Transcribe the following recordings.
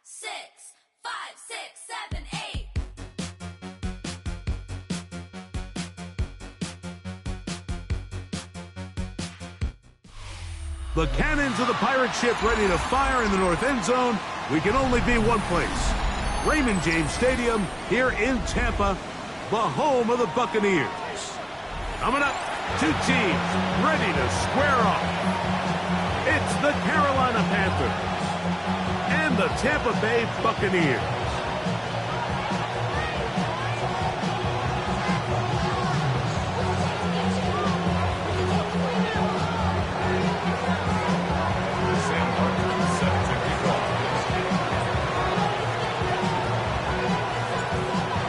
6, 5, 6, 7, 8. The cannons of the pirate ship ready to fire in the north end zone. We can only be one place. Raymond James Stadium here in Tampa, the home of the Buccaneers. Coming up, two teams ready to square off. It's the Carolina Panthers and the Tampa Bay Buccaneers.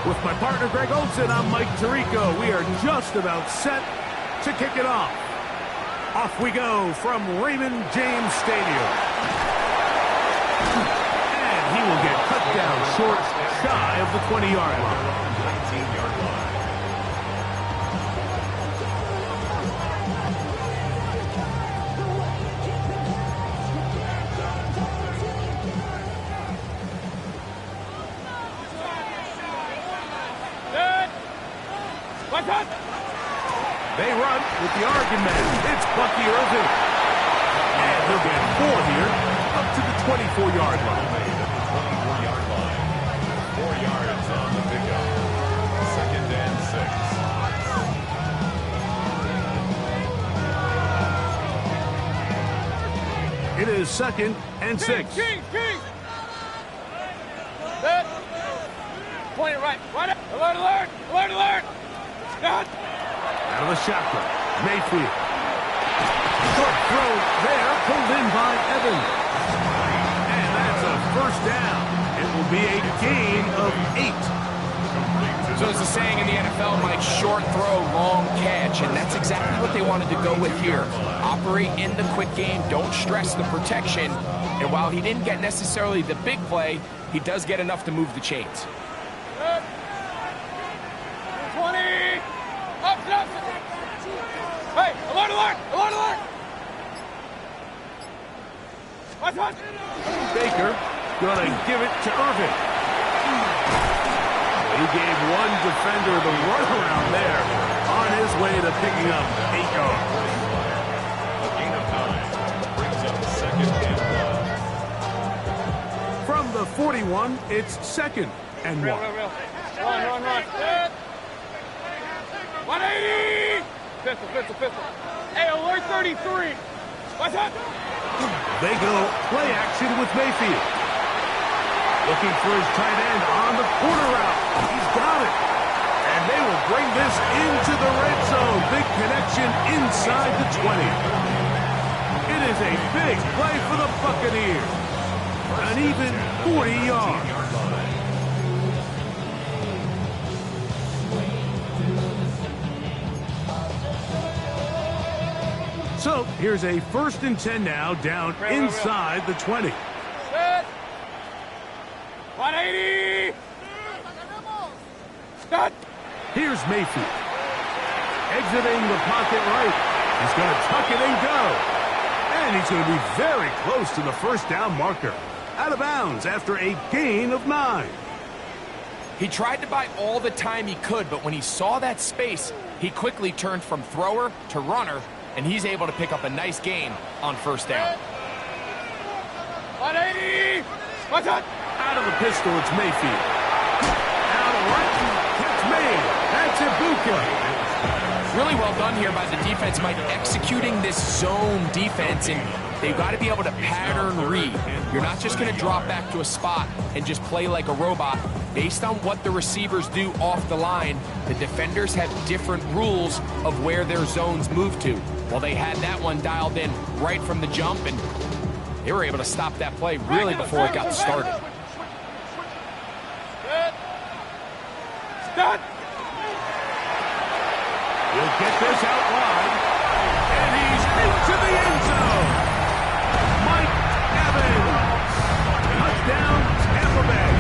With my partner Greg Olson, I'm Mike Tirico. We are just about set to kick it off. Off we go from Raymond James Stadium. And he will get cut down short, shy of the 20-yard line. 19-yard line. They run with the Oregon man. It's Bucky Irving. And he'll get 4 here, up to the 24-yard line. 24-yard line. 4 yards on the pickup. 2nd and 6. It is 2nd and 6. King. Set. Point it right. Right up. Alert. Scott. Out of the shotgun, Mayfield. Short throw there, pulled in by Evans. And that's a first down. It will be a gain of 8. So as the saying in the NFL, Mike, short throw, long catch, and that's exactly what they wanted to go with here. Operate in the quick game, don't stress the protection, and while he didn't get necessarily the big play, he does get enough to move the chains. 20. Up. Hey, alert. Watch. Baker gonna give it to Irving. He gave one defender the runaround there on his way to picking up 8 yards. A gain of 9 brings up 2nd and 1. From the 41, it's 2nd and 1. Real. Run. 180. Pistol. Hey, alert 33. Watch out. They go play action with Mayfield. Looking for his tight end on the corner route. He's got it. And they will bring this into the red zone. Big connection inside the 20. It is a big play for the Buccaneers. An even 40 yards. So here's a 1st and 10 now, down inside the 20. Set. 180. Start. Here's Mayfield. Exiting the pocket right. He's going to tuck it and go. And he's going to be very close to the first down marker. Out of bounds after a gain of 9. He tried to buy all the time he could, but when he saw that space, he quickly turned from thrower to runner, and he's able to pick up a nice gain on first down. 180. Watch out. Out of the pistol, it's Mayfield. Out of right, catch made. That's Ibuka. Really well done here by the defense, Mike, executing this zone defense, and they've got to be able to pattern read. You're not just going to drop back to a spot and just play like a robot. Based on what the receivers do off the line, the defenders have different rules of where their zones move to. Well, they had that one dialed in right from the jump, and they were able to stop that play really before it got started. Start. He'll get this out wide, and he's into the end zone. Mike Evans. Touchdown, Tampa Bay.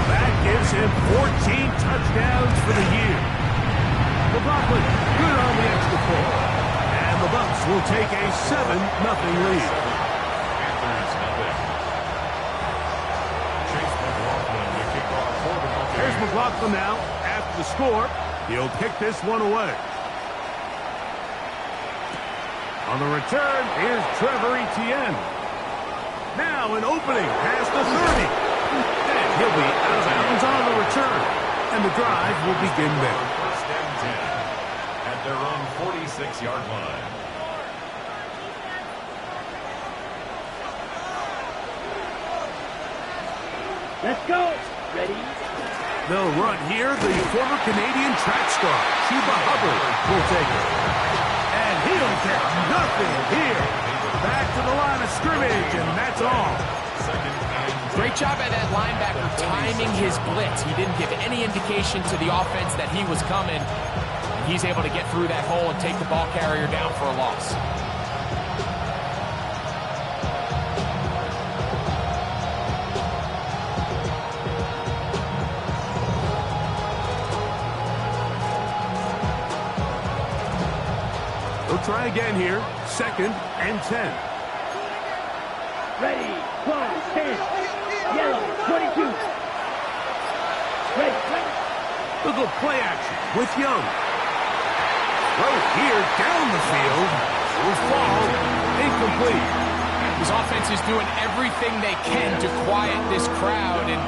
That gives him 14 touchdowns for the year. McLaughlin, good on the extra point. And the Bucs will take a 7-0 lead. McLaughlin now after the score. He'll kick this one away. On the return, here's Trevor Etienne. Now an opening past the 30. And he'll be out of bounds on the return. And the drive will begin there. First and 10 at their own 46-yard line. Let's go. Ready? They'll run here. The former Canadian track star, Chuba Hubbard, will take it. And he'll get nothing here. Back to the line of scrimmage, and that's all. Great job by that linebacker timing his blitz. He didn't give any indication to the offense that he was coming. And he's able to get through that hole and take the ball carrier down for a loss. They'll try again here. 2nd and 10. Ready. 1, 10. Yellow. 22. Ready. Look at play action with Young. Right here down the field. Will fall incomplete. His offense is doing everything they can to quiet this crowd, and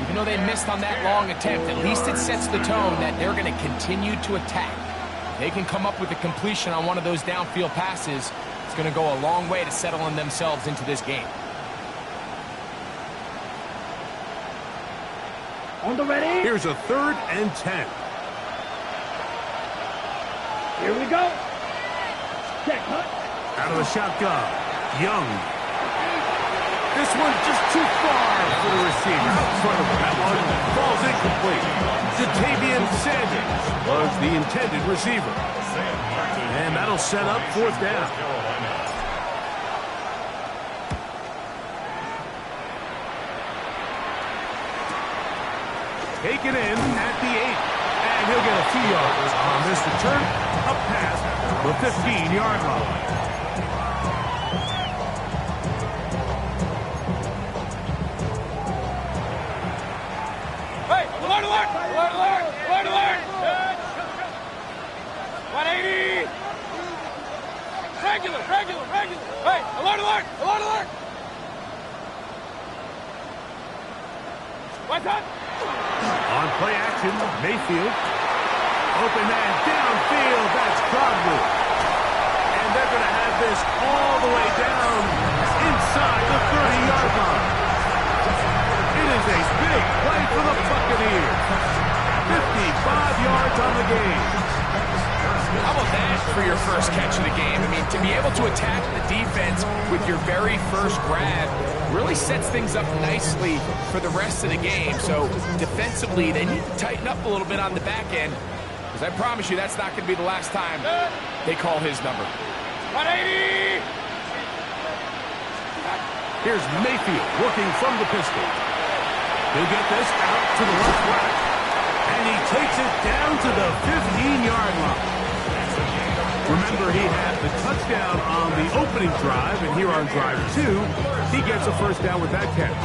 even though they missed on that long attempt, at least it sets the tone that they're going to continue to attack. They can come up with a completion on one of those downfield passes. It's going to go a long way to settling themselves into this game. On the ready. Here's a 3rd and 10. Here we go. Check, Hunt. Out of the shotgun. Young. This one just too far for the receiver. Out in front of him. That one falls incomplete. Jatavian Sanders was the intended receiver. And that'll set up 4th down. Taken in at the 8. And he'll get a few yards on this return. Up past the 15-yard line. Hey, alert, alert! Alert, alert! Alert, alert! 180! Regular, regular, regular! Hey, alert, alert! Alert, alert! What's up? On play action, Mayfield. Open man downfield. That's Crosby. And they're going to have this all the way down inside the 30-yard line. It is a big play for the Buccaneers. 55 yards on the game. How about that for your first catch of the game? I mean, to be able to attack the defense with your very first grab really sets things up nicely for the rest of the game. So defensively, they need to tighten up a little bit on the back end, because I promise you that's not going to be the last time they call his number. 180! Here's Mayfield working from the pistol. He'll get this out to the left flat. And he takes it down to the 15-yard line. Remember, he had the touchdown on the opening drive, and here on drive 2, he gets a first down with that catch.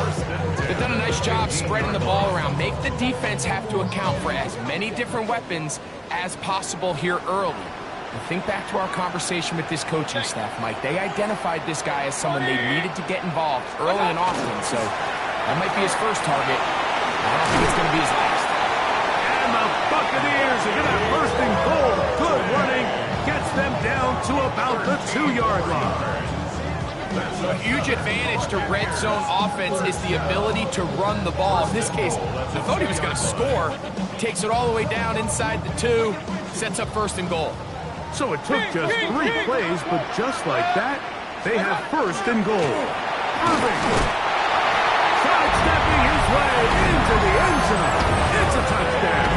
They've done a nice job spreading the ball around. Make the defense have to account for as many different weapons as possible here early. And think back to our conversation with this coaching staff, Mike. They identified this guy as someone they needed to get involved early and often, so that might be his first target. I don't think it's going to be his last. And the Buccaneers are going to have first and goal. Good running. Gets them down to about the 2-yard line. A huge advantage to red zone offense is the ability to run the ball. In this case, I thought he was going to score. Takes it all the way down inside the 2. Sets up first and goal. So it took just 3 plays, but just like that, they have first and goal. Irving. Sidestepping his way into the end zone. It's a touchdown.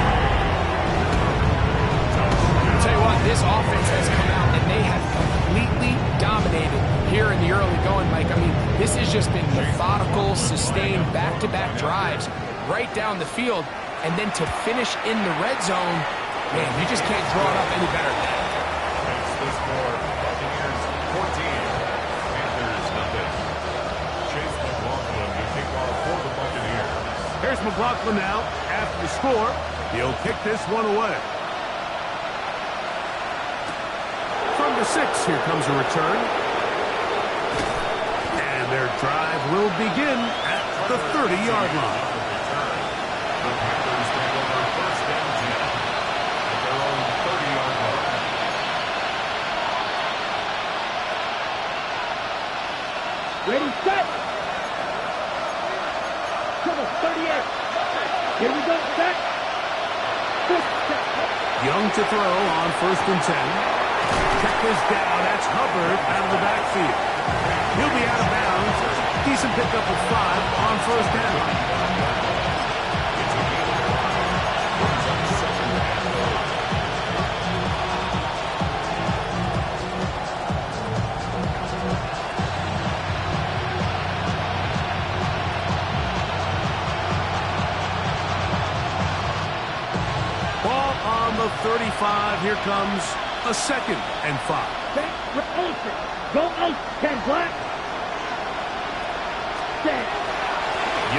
I'll tell you what, this offense has come out and they have completely dominated here in the early going, Mike. I mean, this has just been methodical, sustained, back-to-back drives right down the field. And then to finish in the red zone, man, you just can't draw it up any better than that. That's the score. Buccaneers 14, Panthers nothing. Chase McLaughlin to kick off for the Buccaneers. Here's McLaughlin now. After the score, he'll kick this one away. From the 6, here comes a return. And their drive will begin at the 30-yard line. The Packers take over first and 10 at their own 30-yard line. Ready, set. Come on, 38. Here we go, set. Young to throw on first and 10. Check this down. That's Hubbard out of the backfield. He'll be out of bounds. Decent pickup of 5 on first down. Ball on the 35. Here comes a second and 5. Go 8, 10 black. Set.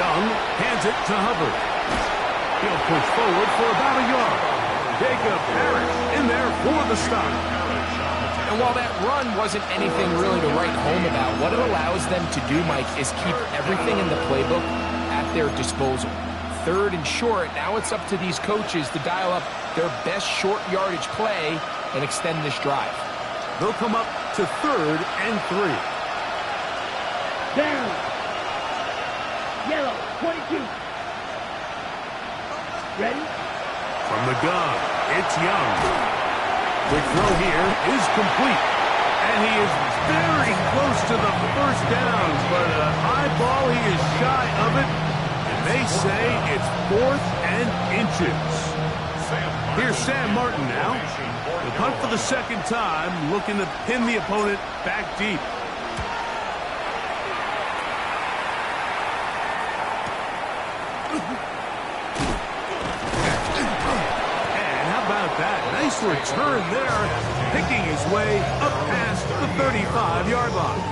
Young hands it to Hubbard. He'll push forward for about a yard. Jacob Parrish in there for the stop. And while that run wasn't anything really to write home about, what it allows them to do, Mike, is keep everything in the playbook at their disposal. Third and short, now it's up to these coaches to dial up their best short yardage play and extend this drive. They'll come up to 3rd and 3. Down. Yellow, 22. Ready? From the gun, it's Young. Quick throw here is complete. And he is very close to the first down, but an high ball, he is shy of it. And they say it's 4th and inches. Here's Sam Martin now. The punt for the second time, looking to pin the opponent back deep. And how about that? Nice return there, picking his way up past the 35-yard line.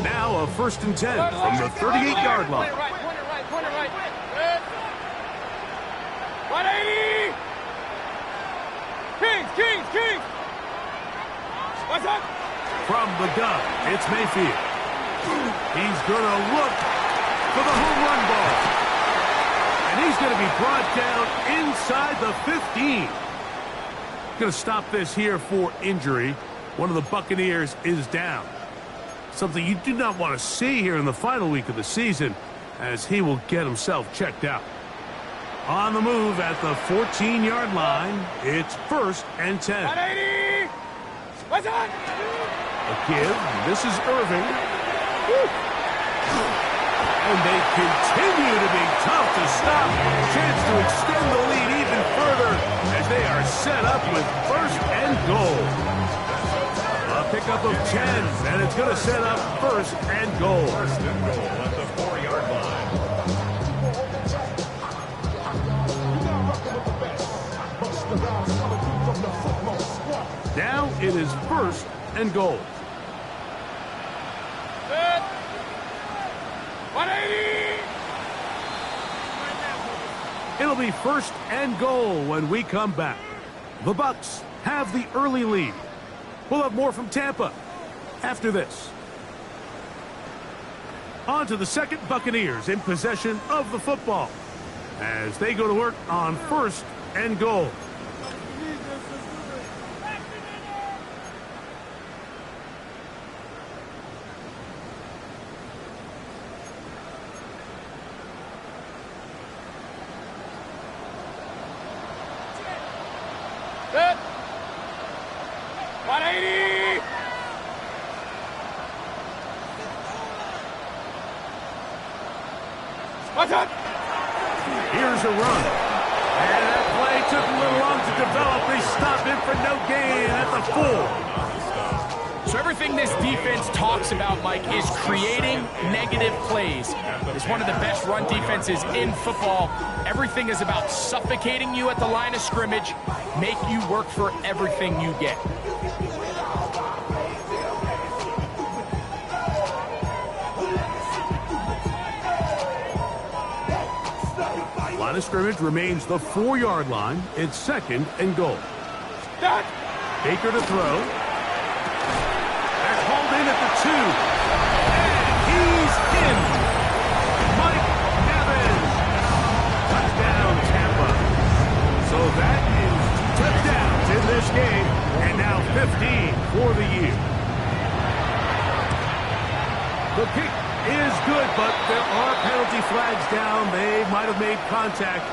Now a 1st and 10 from the 38-yard line. Point it right. Good. 180. Kings. What's up? From the gun, it's Mayfield. He's going to look for the home run ball. And he's going to be brought down inside the 15. Going to stop this here for injury. One of the Buccaneers is down. Something you do not want to see here in the final week of the season, as he will get himself checked out. On the move at the 14-yard line, it's 1st and 10. 180. What's up? A give. This is Irving. And they continue to be tough to stop. Chance to extend the lead even further as they are set up with 1st and goal. A pickup of 10, and it's going to set up 1st and goal. 1st and goal at the 4-yard line. Now it is 1st and goal. Good. 180. It'll be 1st and goal when we come back. The Bucs have the early lead. We'll have more from Tampa after this. On to the second, Buccaneers in possession of the football as they go to work on 1st and goal. Good. 180. What's up? Here's a run. And that play took a little long to develop. They stopped him for no gain at the 4. So everything this defense talks about, Mike, is creating negative plays. It's one of the best run defenses in football. Everything is about suffocating you at the line of scrimmage, make you work for everything you get. Line of scrimmage remains the 4-yard line. It's 2nd and goal. Stop. Baker to throw. That's hauled in at the 2. And he's in. Mike Evans. Touchdown, Tampa. So that is 2 touchdowns in this game. And now 15 for the year. The kick is good, but there are penalty flags down. They might have made contact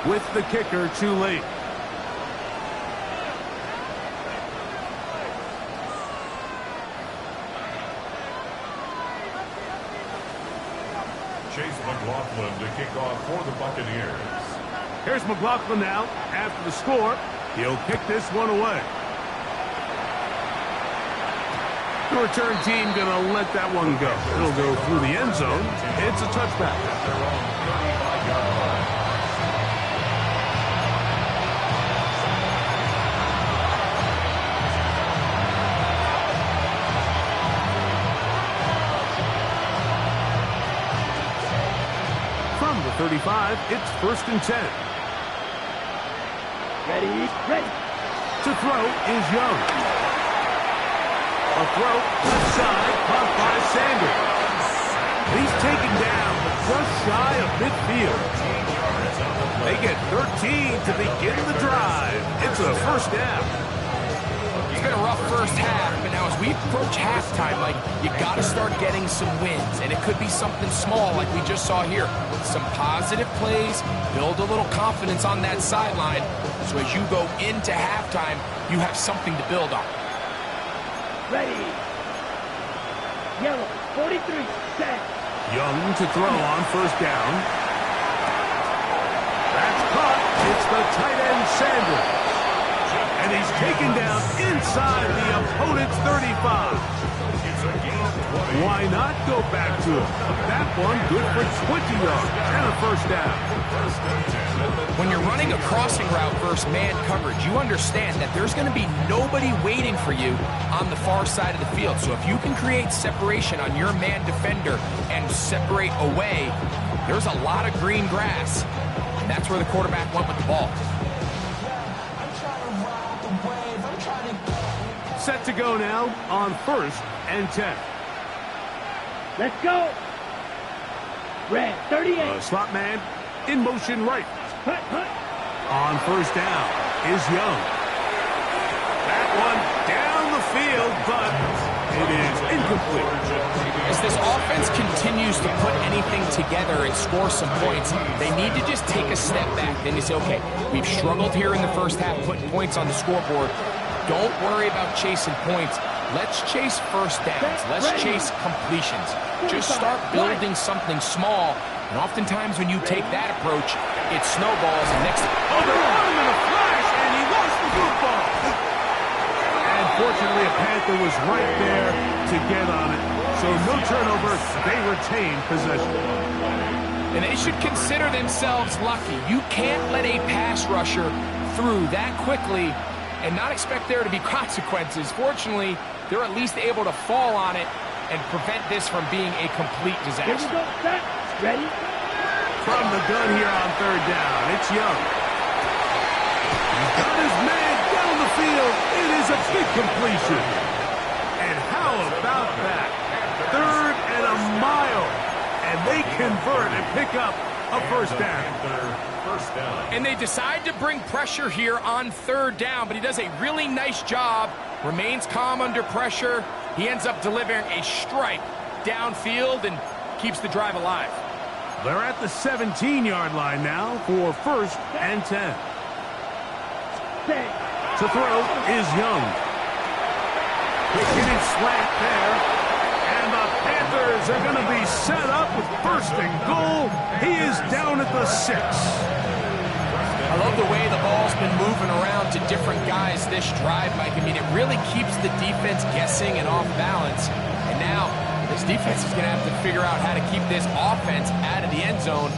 with the kicker too late. Chase McLaughlin to kick off for the Buccaneers. Here's McLaughlin now. After the score, he'll kick this one away. The return team going to let that one go. It'll go through the end zone. It's a touchback. Their own 35-yard line. From the 35, it's 1st and 10. Ready. To throw is Young. A throw left side, caught by Sanders. He's taken down just shy of midfield. They get 13 to begin the drive. It's a 1st down. It's been a rough first half, but now as we approach halftime, like, you got to start getting some wins, and it could be something small like we just saw here. Some positive plays, build a little confidence on that sideline, so as you go into halftime, you have something to build on. Ready. Yellow. 43. Set. Young to throw on 1st down. That's caught. It's the tight end Sanders. And he's taken down inside the opponent's 35. Why not go back to him? That one good for 20 yards and a 1st down. When you're running a crossing route versus man coverage, you understand that there's going to be nobody waiting for you on the far side of the field. So if you can create separation on your man defender and separate away, there's a lot of green grass. And that's where the quarterback went with the ball. Set to go now on 1st and 10. Let's go. Red. 38. Slot man in motion right. Hut. On 1st down is Young. That one down the field, but it is incomplete. As this offense continues to put anything together and score some points, they need to just take a step back. Then you say, okay, we've struggled here in the first half, putting points on the scoreboard. Don't worry about chasing points. Let's chase 1st downs. Let's chase completions. Just start building something small. And oftentimes when you take that approach, it snowballs. And next, oh, they're on him in a flash, and he lost the football. And fortunately, a Panther was right there to get on it. So no turnover. They retain possession. And they should consider themselves lucky. You can't let a pass rusher through that quickly and not expect there to be consequences. Fortunately, they're at least able to fall on it and prevent this from being a complete Here we disaster. go. Set. Ready. From the gun here on 3rd down, it's Young. He's got his man down the field. It is a big completion. And how about that? 3rd and a mile. And they convert and pick up a 1st down. And they decide to bring pressure here on 3rd down, but he does a really nice job, remains calm under pressure. He ends up delivering a strike downfield and keeps the drive alive. They're at the 17-yard line now for 1st and 10. Set. To throw is Young. Quick hitting slant there. And the Panthers are going to be set up with 1st and goal. He is down at the 6. A I love the way the ball's been moving around to different guys this drive, Mike. I mean, it really keeps the defense guessing and off balance. And now, this defense is going to have to figure out how to keep this offense out of the end zone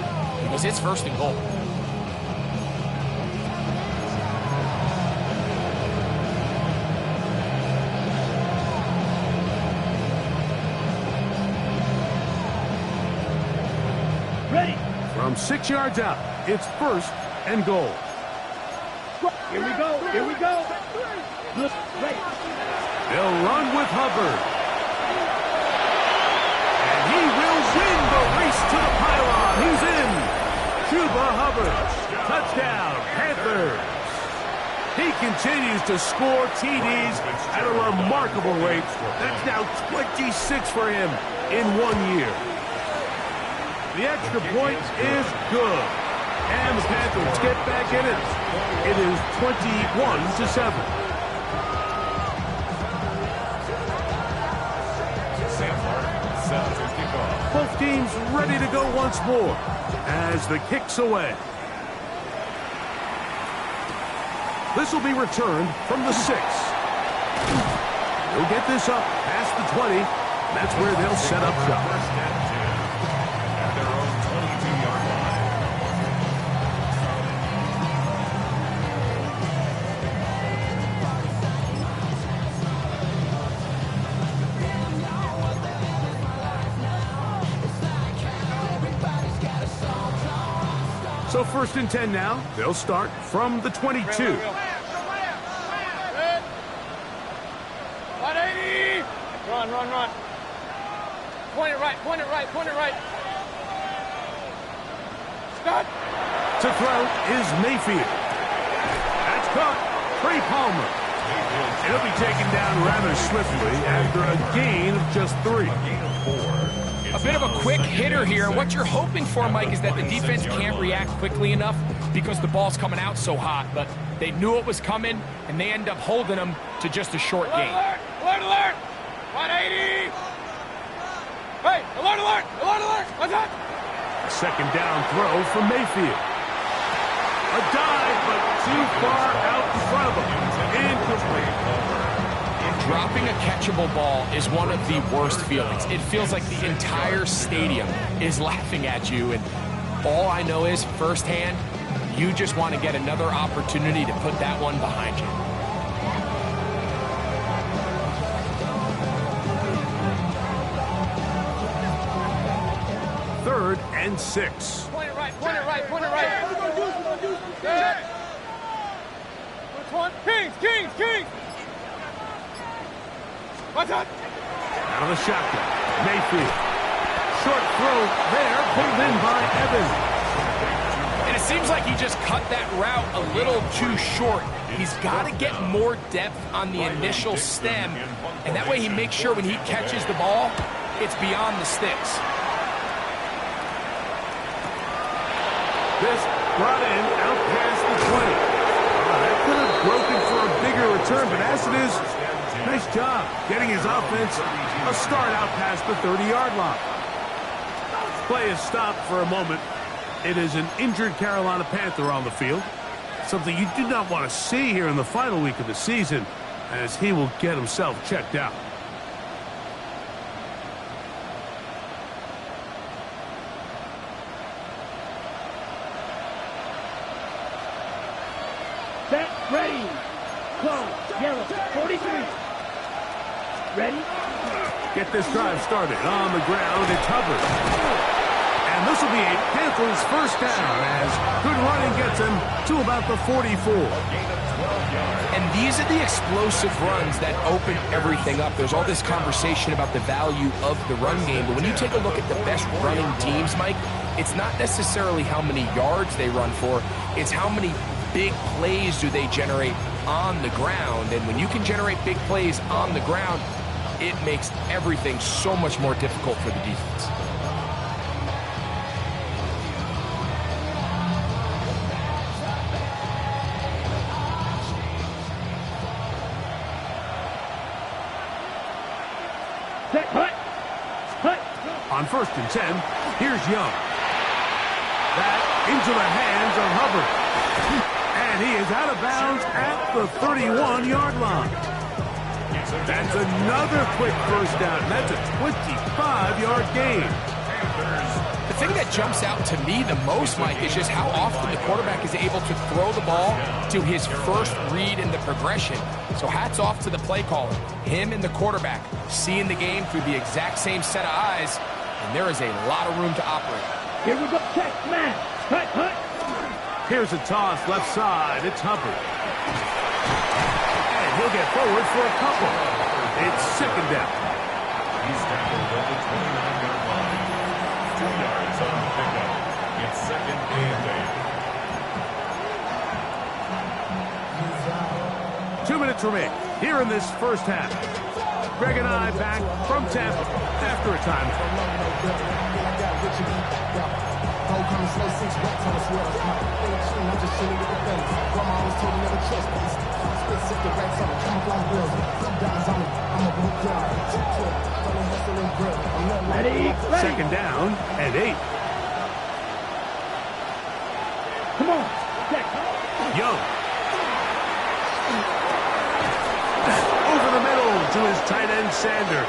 because it's first and goal. Ready. From 6 yards out, it's first and goal. Here we go. Here we go. Look, ready. They'll run with Hubbard. And he will win the race to the pylon. He's in. Chuba Hubbard. Touchdown, Panthers. He continues to score TDs at a remarkable rate. That's now 26 for him in 1 year. The extra point is good. And the Panthers get back in it. It is 21-7. Both teams ready to go once more as the kick's away. This will be returned from the 6. They'll get this up past the 20. That's where they'll set up shop. So first and 10 now. They'll start from the 22. 180. Run, run, run. Point it right, point it right, point it right. Stop. To throw is Mayfield. That's caught. Trey Palmer. He'll be taken down rather swiftly after a gain of just 3. A bit of a quick hitter here, and what you're hoping for, Mike, is that the defense can't react quickly enough because the ball's coming out so hot, but they knew it was coming, and they end up holding them to just a short gain. Alert, alert, alert. 180. Hey, alert, alert, alert, alert. What's that? A second down throw from Mayfield. A dive, but too far out in front of him. Incomplete. Dropping a catchable ball is one of the worst feelings. It feels like the entire stadium is laughing at you, and all I know is firsthand, you just want to get another opportunity to put that one behind you. Third and 6. Point it right, point it right, point it right. Good. Which one? Kings, Kings, Kings. What's that? Out of the shotgun. Mayfield. Short throw there, pulled in by Evans. And it seems like he just cut that route a little too short. He's got to get more depth on the initial stem, and that way he makes sure when he catches the ball, it's beyond the sticks. This brought in out past the 20. That could have broken for a bigger return, but as it is, nice job getting his offense a start out past the 30-yard line. Play is stopped for a moment. It is an injured Carolina Panther on the field. Something you do not want to see here in the final week of the season, as he will get himself checked out. Set, ready, go, yellow, 43. Ready? Get this drive started on the ground. It's Hubbard. And this will be a Panthers first down as good running gets him to about the 44. And these are the explosive runs that open everything up. There's all this conversation about the value of the run game, but when you take a look at the best running teams, Mike, it's not necessarily how many yards they run for, it's how many big plays do they generate on the ground. And when you can generate big plays on the ground, it makes everything so much more difficult for the defense. Set, hut, hut. On first and 10, here's Young. That into the hands of Hubbard. And he is out of bounds at the 31-yard line. That's another quick first down. That's a 25-yard gain. The thing that jumps out to me the most, Mike, is just how often the quarterback is able to throw the ball to his first read in the progression. So hats off to the play caller. Him and the quarterback seeing the game through the exact same set of eyes, and there is a lot of room to operate. Here we go. Check, man. Hut, hut. Here's a toss left side. It's Hubbard. And he'll get forward for a couple. It's second down. He's tackled at the 29-yard line. 2 yards on the pickup. It's second and 8. 2 minutes remain here in this first half. Greg and I back from Tampa after a time. Ready, ready. Second down and 8. Come on. Check. Young. Over the middle to his tight end, Sanders.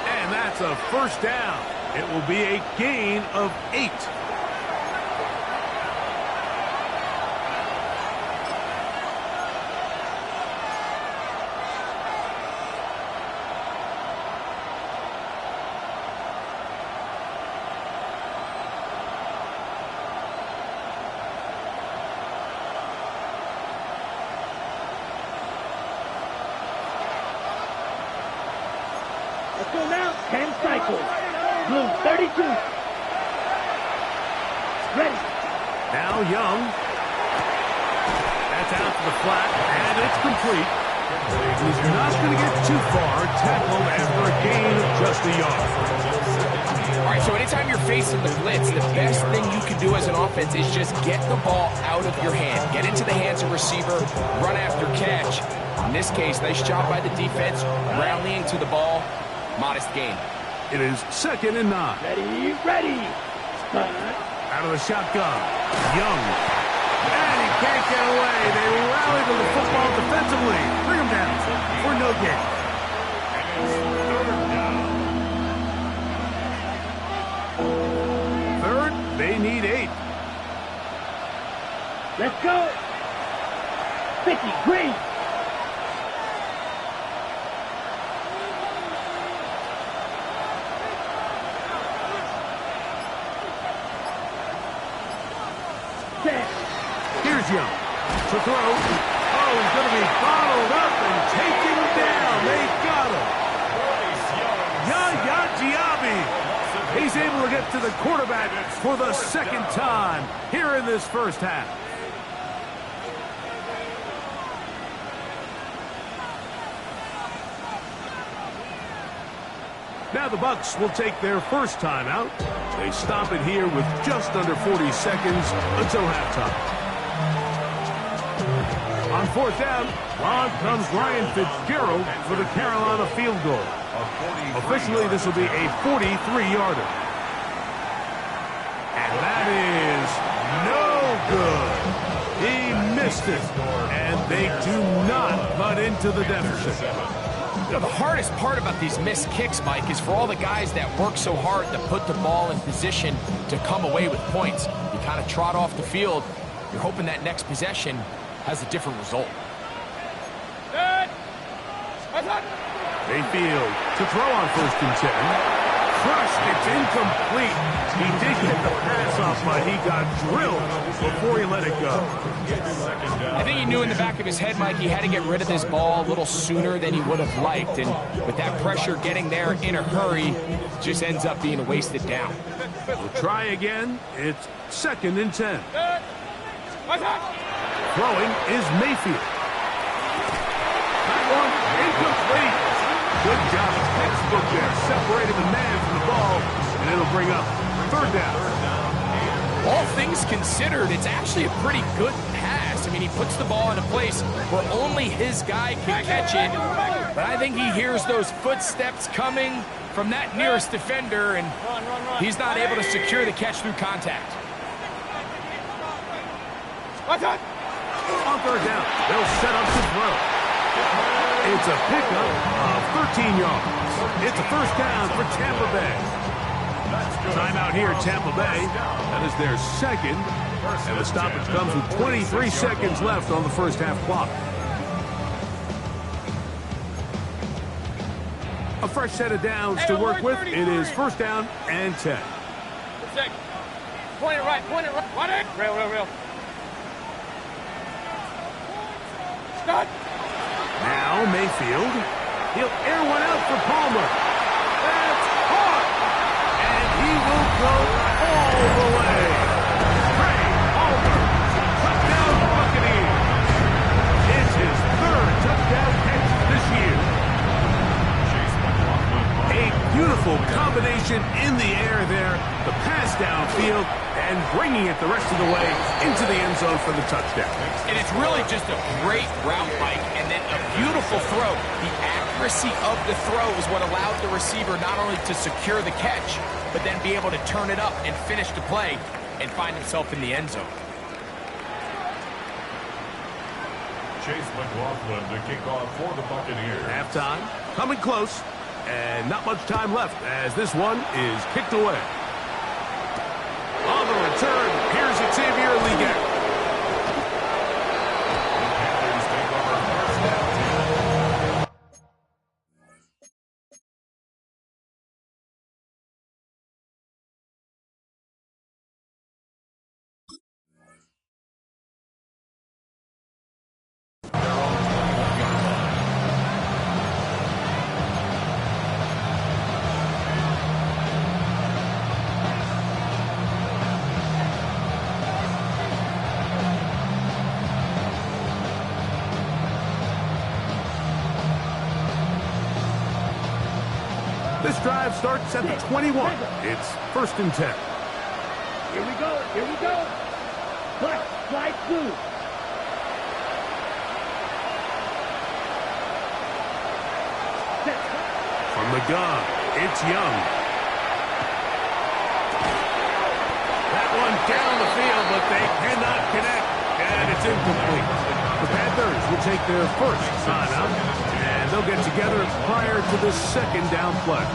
And that's a first down. It will be a gain of 8. Let's go now. 10 cycles. Blue 32. Ready. Now Young. That's out to the flat, and it's complete. He's not going to get too far. Tackled after a gain of just a yard. All right, so anytime you're facing the blitz, the best thing you can do as an offense is just get the ball out of your hand. Get into the hands of receiver, run after catch. In this case, nice job by the defense, rallying to the ball. Modest gain. It is second and 9. Ready, ready. Spot. Out of the shotgun. Young. And he can't get away. They rally to the football defensively. Bring him down for no gain. Third, they need 8. Let's go. 50, green. Here's Young to throw. Oh, he's going to be bottled up and taken down. They got him. Yaya Diaby. He's able to get to the quarterback for the second time here in this first half. Now the Bucs will take their first timeout. They stop it here with just under 40 seconds until halftime. On fourth down, on comes Ryan Fitzgerald for the Carolina field goal. Officially, this will be a 43-yarder. And that is no good. He missed it, and they do not cut into the deficit. You know, the hardest part about these missed kicks, Mike, is for all the guys that work so hard to put the ball in position to come away with points. You kind of trot off the field. You're hoping that next possession has a different result. Mayfield to throw on first and 10. Crushed, it's incomplete. He did get the pass off, but he got drilled before he let it go. I think he knew in the back of his head, Mike, he had to get rid of this ball a little sooner than he would have liked. And with that pressure getting there in a hurry, just ends up being a wasted down. We'll try again. It's second and 10. Throwing is Mayfield. That one incomplete. Good job. Textbook there. Separated the man from the ball, and it'll bring up third down. All things considered, it's actually a pretty good pass. I mean, he puts the ball in a place where only his guy can catch it. But I think he hears those footsteps coming from that nearest defender, and he's not able to secure the catch through contact. Watch out. On third down, they'll set up to throw. It's a pickup of 13 yards. It's a first down for Tampa Bay. Timeout here, Tampa Bay. That is their second. And the stoppage comes with 23 seconds left on the first half clock. A fresh set of downs to work with. It is first down and 10. Point it right, point it right. What it? Real. Start. Now Mayfield. He'll air one out for Palmer. That's hard. And he will go all the way. Trey Palmer. Touchdown Buccaneers. It's his third touchdown catch this year. A beautiful combination in the air there. The pass downfield and bringing it the rest of the way into the end zone for the touchdown. And it's really just a great route, Mike, and then a beautiful throw. The accuracy of the throw is what allowed the receiver not only to secure the catch, but then be able to turn it up and finish the play and find himself in the end zone. Chase McLaughlin to kick off for the Buccaneers. Halftime, coming close, and not much time left as this one is kicked away. On the return, here's Xavier Leggett. Panthers take over first down 10. This drive starts at the 21. It's first and 10. Here we go. Slide through. From the gun, it's Young. That one down the field, but they cannot connect, and it's incomplete. The Panthers will take their first timeout, and they'll get together prior to the second down play.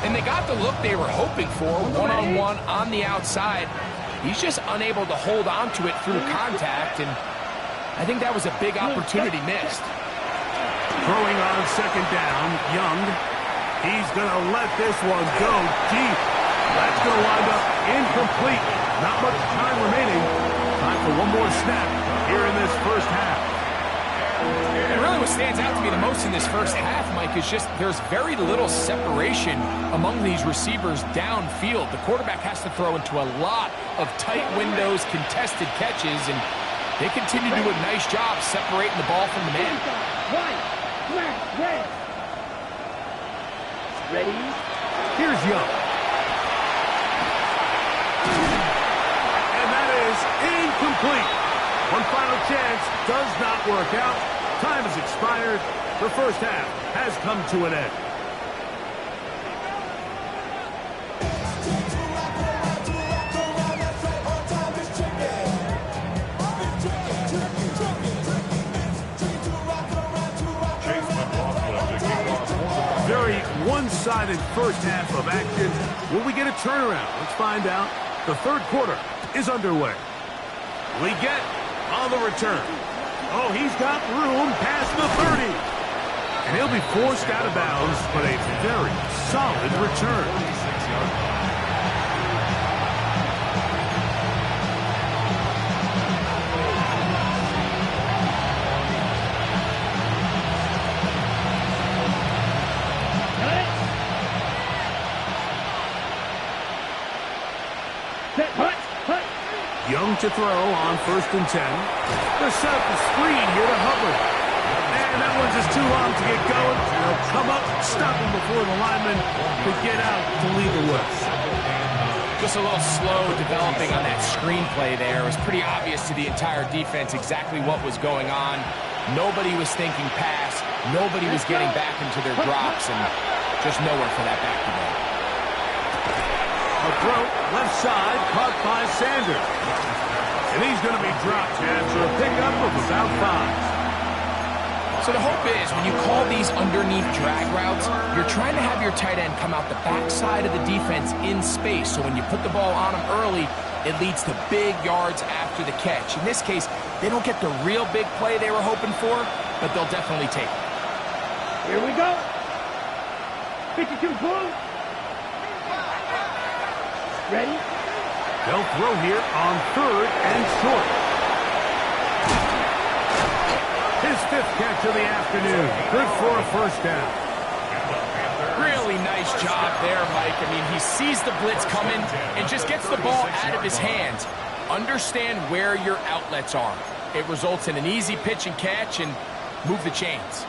And they got the look they were hoping for, one-on-one on the outside. He's just unable to hold on to it through contact, and I think that was a big opportunity missed. Throwing on second down, Young. He's going to let this one go deep. That's going to wind up incomplete. Not much time remaining. Time for one more snap here in this first half. And really what stands out to me the most in this first half, Mike, is just there's very little separation among these receivers downfield. The quarterback has to throw into a lot of tight windows, contested catches, and they continue to do a nice job separating the ball from the man. Ready? Here's Young. And that is incomplete. One final chance does not work out. Time has expired. The first half has come to an end. Very one-sided first half of action. Will we get a turnaround? Let's find out. The third quarter is underway. Leggett on the return. Oh, he's got room past the 30. And he'll be forced out of bounds, but a very solid return. Young to throw on first and 10. They're set up the screen here to Hubbard. And that one's just too long to get going. They'll come up, stop him before the lineman could get out to lead the way. Just a little slow developing on that screenplay there. It was pretty obvious to the entire defense exactly what was going on. Nobody was thinking pass. Nobody was getting back into their drops, and just nowhere for that back to go. A throw, left side, caught by Sanders. And he's going to be dropped after a pickup of about 5. So the hope is when you call these underneath drag routes, you're trying to have your tight end come out the backside of the defense in space. So when you put the ball on him early, it leads to big yards after the catch. In this case, they don't get the real big play they were hoping for, but they'll definitely take it. Here we go. 52 blue. Ready? They'll throw here on 3rd and short. His 5th catch of the afternoon. Good for a first down. Really nice job there, Mike. I mean, he sees the blitz coming and just gets the ball out of his hands. Understand where your outlets are. It results in an easy pitch and catch and move the chains.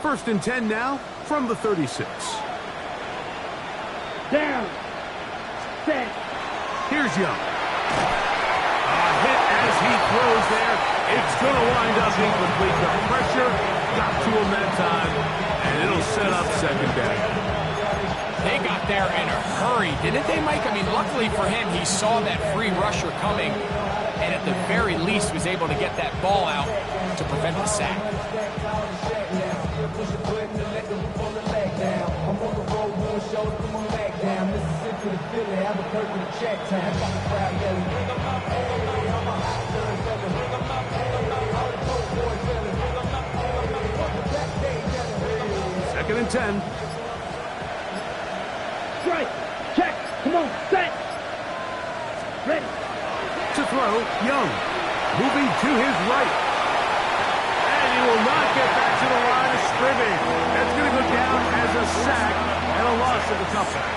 First and 10 now from the 36. Down. Set. Here's Young. A hit as he throws there. It's going to wind up incomplete. The pressure got to him that time, and it'll set up second down. They got there in a hurry, didn't they, Mike? I mean, luckily for him, he saw that free rusher coming, and at the very least was able to get that ball out to prevent the sack. Second and 10. Strike. Check. Come on. Set. Ready. To throw, Young. Moving to his right. And he will not get back to the line of scrimmage. That's going to go down as a sack and a loss of the touchdown.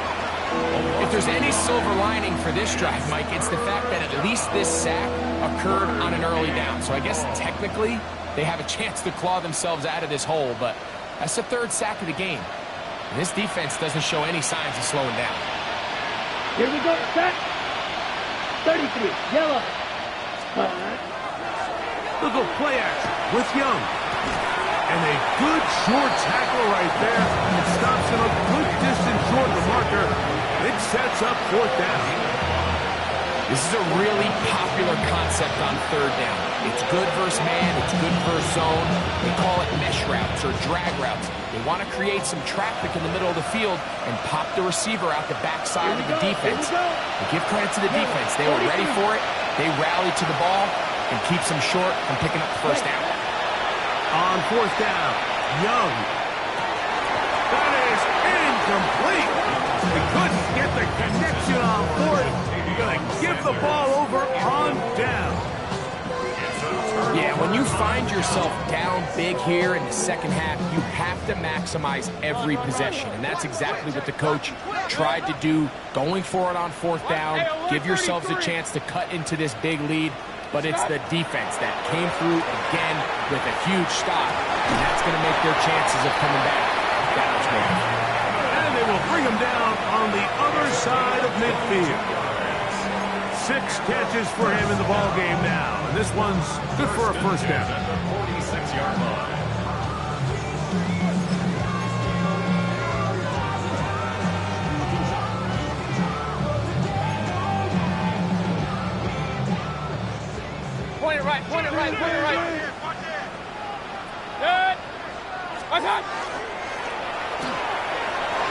If there's any silver lining for this drive, Mike, it's the fact that at least this sack occurred on an early down. So I guess technically they have a chance to claw themselves out of this hole, but that's the 3rd sack of the game. And this defense doesn't show any signs of slowing down. Here we go. Set. 33. Yellow. Look at play action with Young. And a good short tackle right there. It stops him a good distance short of the marker. It sets up 4th down. This is a really popular concept on 3rd down. It's good versus man, it's good versus zone. They call it mesh routes or drag routes. They want to create some traffic in the middle of the field and pop the receiver out the backside of the defense. But give credit to the defense. They were ready for it. They rallied to the ball and keeps them short from picking up the first down. On 4th down, Young. That is incomplete. He couldn't get the connection on 4th. Going to give the ball over on down. Yeah, when you find yourself down big here in the second half, you have to maximize every possession. And that's exactly what the coach tried to do, going for it on 4th down. Give yourselves a chance to cut into this big lead. But it's the defense that came through again with a huge stop. And that's going to make their chances of coming back that much more. And they will bring him down on the other side of midfield. 6 catches for him in the ball game now. And this one's good for a first down. 46-yard line. Point it right, point it right, point it right. Good. What's up?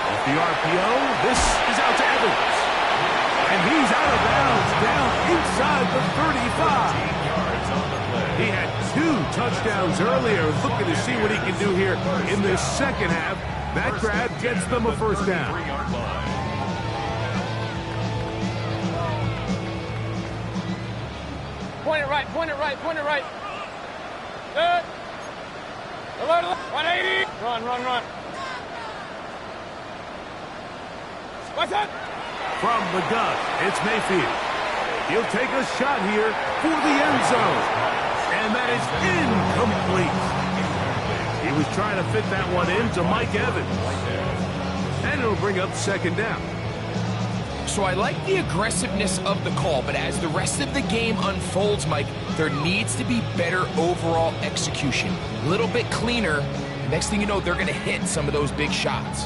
Off the RPO, this is out to Evans. And he's out of bounds, down inside the 35. He had 2 touchdowns earlier, looking to see what he can do here in this second half. That grab gets them a first down. Point it right, point it right, point it right. Good. 180. Run, run, run. What's up? From the gun, it's Mayfield. He'll take a shot here for the end zone. And that is incomplete. He was trying to fit that one into Mike Evans. And it'll bring up second down. So I like the aggressiveness of the call, but as the rest of the game unfolds, Mike, there needs to be better overall execution. A little bit cleaner. Next thing you know, they're going to hit some of those big shots.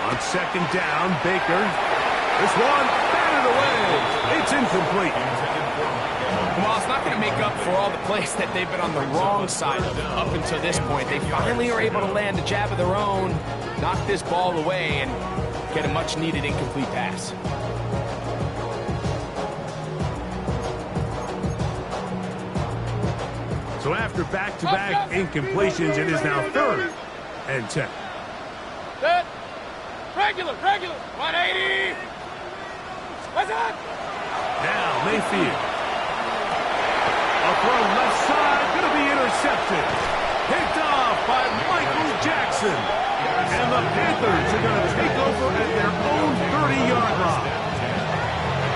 On second down, Baker. This one batted away. It's incomplete. Well, it's not going to make up for all the plays that they've been on the wrong side of up until this point. They finally are able to land a jab of their own, knock this ball away, and get a much-needed incomplete pass. So after back-to-back incompletions, it is now 3rd and 10. Set. Regular. 180. What's up? Now Mayfield. A throw left side, going to be intercepted. Picked off by Michael Jackson. And the Panthers are going to take over at their own 30-yard line.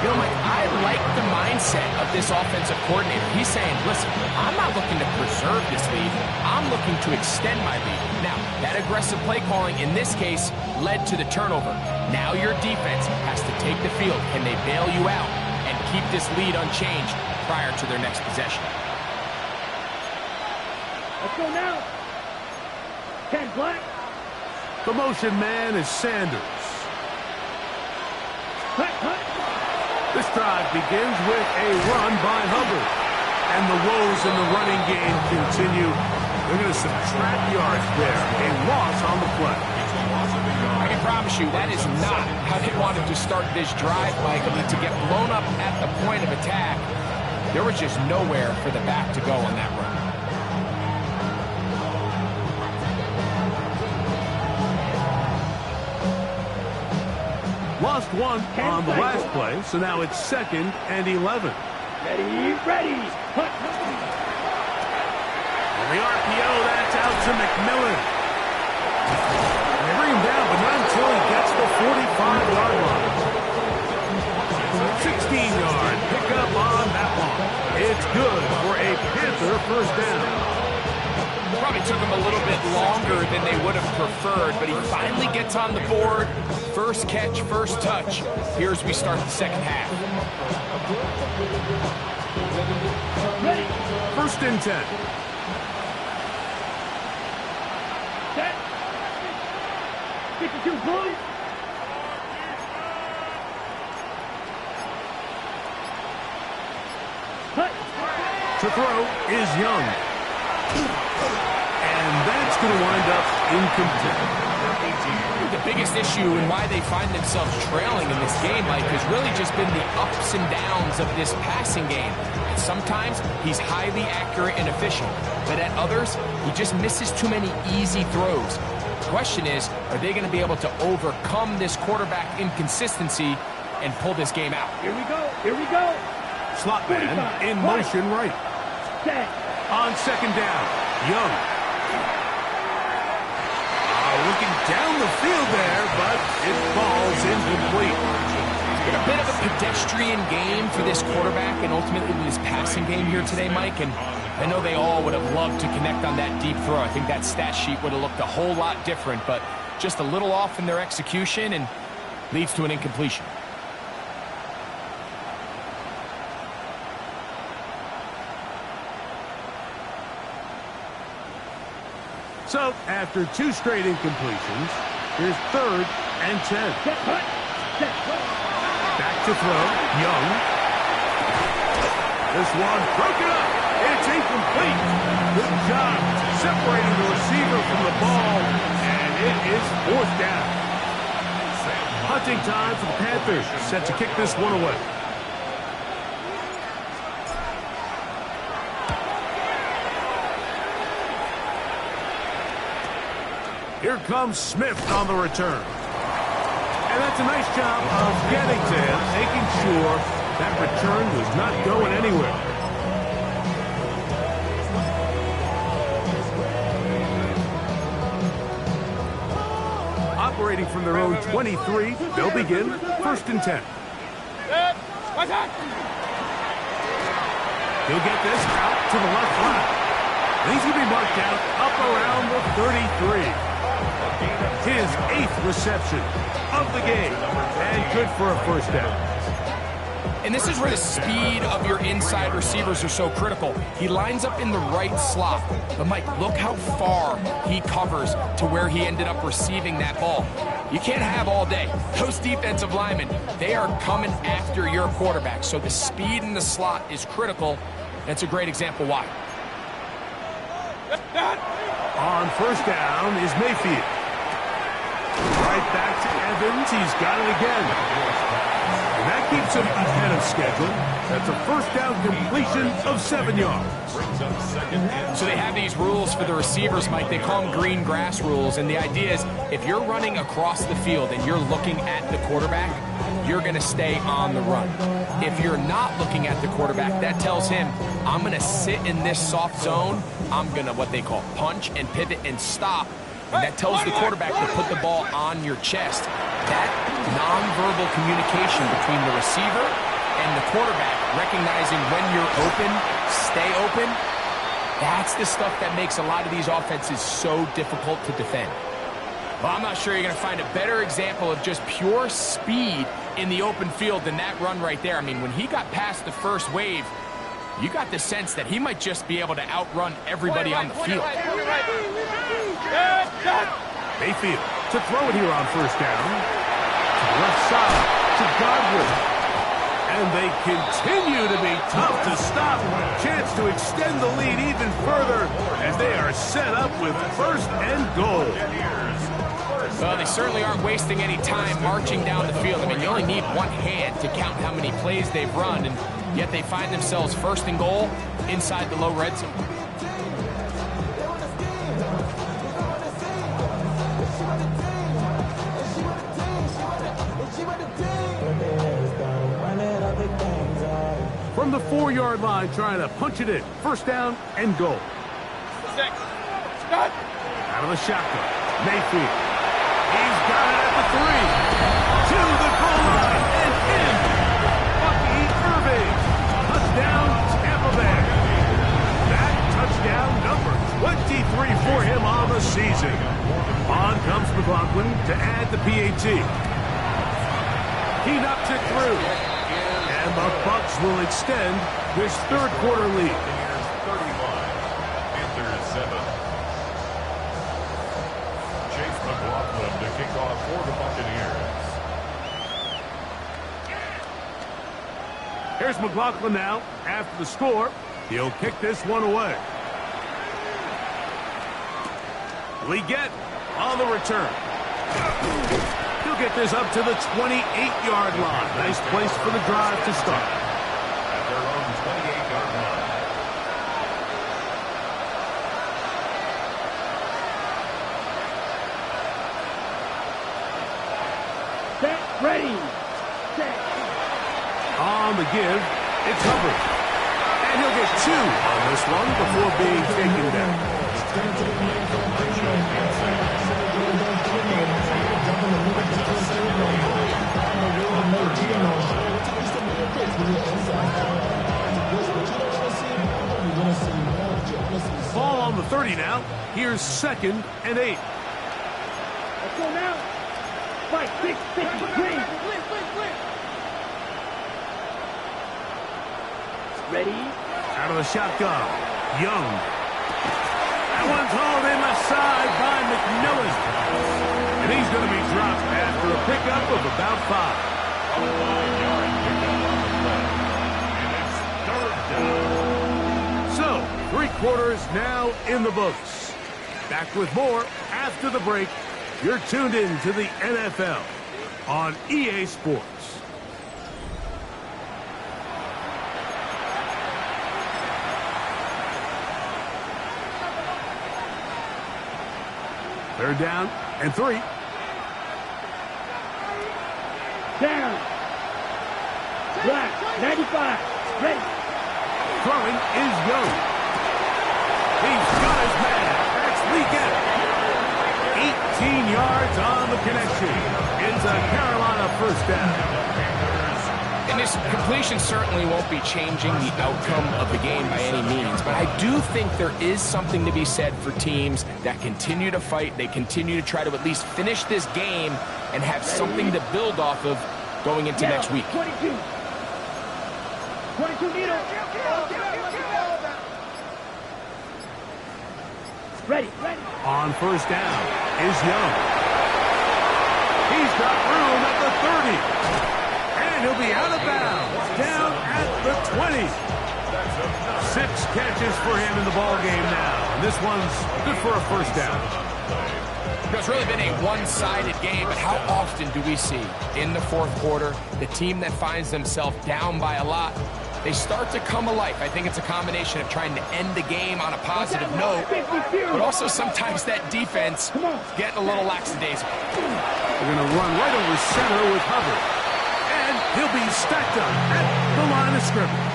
You know, Mike, I like the mindset of this offensive coordinator. He's saying, listen, I'm not looking to preserve this lead. I'm looking to extend my lead. Now, that aggressive play calling in this case led to the turnover. Now your defense has to take the field. Can they bail you out and keep this lead unchanged prior to their next possession? Let's go now. 10 black. The motion man is Sanders. Cut. This drive begins with a run by Hubbard. And the woes in the running game continue. They're going to subtract yards there. A loss on the play. I can promise you that is not how they wanted to start this drive, Mike. I mean, to get blown up at the point of attack, there was just nowhere for the back to go on that run. Lost one on the last play, so now it's 2nd and 11. Ready. Cut. And the RPO, that's out to McMillan. And they bring him down, but not until he gets the 45-yard line. 16-yard pickup on that one. It's good for a Panther first down. Probably took him a little bit longer than they would have preferred, but he finally gets on the board. First catch, first touch. Here as we start the second half. Ready. 1st and 10. Set. 52 blue. Cut. To throw is Young. And that's going to wind up incomplete. The biggest issue and why they find themselves trailing in this game, Mike, has really just been the ups and downs of this passing game. And sometimes he's highly accurate and efficient, but at others, he just misses too many easy throws. The question is, are they going to be able to overcome this quarterback inconsistency and pull this game out? Here we go. Slot man in motion right. Set. On second down, Young. Looking down the field there, but it falls incomplete. It's been a bit of a pedestrian game for this quarterback and ultimately this passing game here today, Mike. And I know they all would have loved to connect on that deep throw. I think that stat sheet would have looked a whole lot different, but just a little off in their execution and leads to an incompletion. So, after 2 straight incompletions, here's 3rd and 10. Back to throw, Young. This one broken up. It's incomplete. Good job separating the receiver from the ball, and it is 4th down. Hunting time for the Panthers, set to kick this one away. Here comes Smith on the return. And that's a nice job of getting to him, making sure that return was not going anywhere. Operating from their own 23, they'll begin 1st and 10. He'll get this out to the left flat. And he's going to be marked out up around the 33. His 8th reception of the game. And good for a first down. And this is where the speed of your inside receivers are so critical. He lines up in the right slot. But, Mike, look how far he covers to where he ended up receiving that ball. You can't have all day. Those defensive linemen, they are coming after your quarterback. So the speed in the slot is critical. That's a great example why. On first down is Mayfield. Right back to Evans. He's got it again. And that keeps him ahead of schedule. That's a first down completion of 7 yards. So they have these rules for the receivers, Mike. They call them green grass rules. And the idea is if you're running across the field and you're looking at the quarterback, you're going to stay on the run. If you're not looking at the quarterback, that tells him, I'm going to sit in this soft zone. I'm going to what they call punch and pivot and stop. And that tells the quarterback to put the ball on your chest. That nonverbal communication between the receiver and the quarterback, recognizing when you're open, stay open, that's the stuff that makes a lot of these offenses so difficult to defend. Well, I'm not sure you're going to find a better example of just pure speed in the open field than that run right there. I mean, when he got past the first wave, you got the sense that he might just be able to outrun everybody on the field. Mayfield to throw it here on first down. To the left side to Godwin. And they continue to be tough to stop. Chance to extend the lead even further as they are set up with first and goal. Well, they certainly aren't wasting any time marching down the field. I mean, you only need one hand to count how many plays they've run, and yet they find themselves first and goal inside the low red zone. From the 4-yard line, trying to punch it in. First down and goal. Out of the shotgun. Mayfield. He's got it at the 3. To the goal line and in. Bucky Irving. Touchdown, Tampa Bay. That touchdown number 23 for him on the season. On comes McLaughlin to add the PAT. He knocks it through. And the Bucs will extend this third quarter lead. 35, Panthers 7. Chase McLaughlin to kick off for the Buccaneers. Here's McLaughlin now. After the score, he'll kick this one away. Leggett on the return. He'll get this up to the 28-yard line. Nice place for the drive to start. At their own 28-yard line. Set, ready. Set. On the give, it's Hubbard. And he'll get 2 on this one before being taken down. Ball on the 30 now. Here's 2nd and 8. Let's go now. 5, 6, 6, green. Ready. Out of the shotgun. Young. That one's hauled in the side by McMillan. And he's going to be dropped after a pickup of about 5. A 5-yard pickup on the play. And it's 3rd down. So, 3 quarters now in the books. Back with more after the break. You're tuned in to the NFL on EA Sports. Third down and 3. Down. Black. 95. Ready. Throwing is Young. He's got his man. That's Leggett. 18 yards on the connection. It's a Carolina first down. And this completion certainly won't be changing the outcome of the game by any means, but I do think there is something to be said for teams that continue to fight, they continue to try to at least finish this game and have something to build off of going into next week. 22. 22 meter. Ready. On first down is Young. He's got room at the 30. And he'll be out of bounds, down at the 20. 6 catches for him in the ball game now. And this one's good for a first down. It's really been a one-sided game, but how often do we see in the fourth quarter the team that finds themselves down by a lot, they start to come alive. I think it's a combination of trying to end the game on a positive note, but also sometimes that defense getting a little lackadaisical. They're going to run right over center with Hubbard. And he'll be stacked up at the line of scrimmage.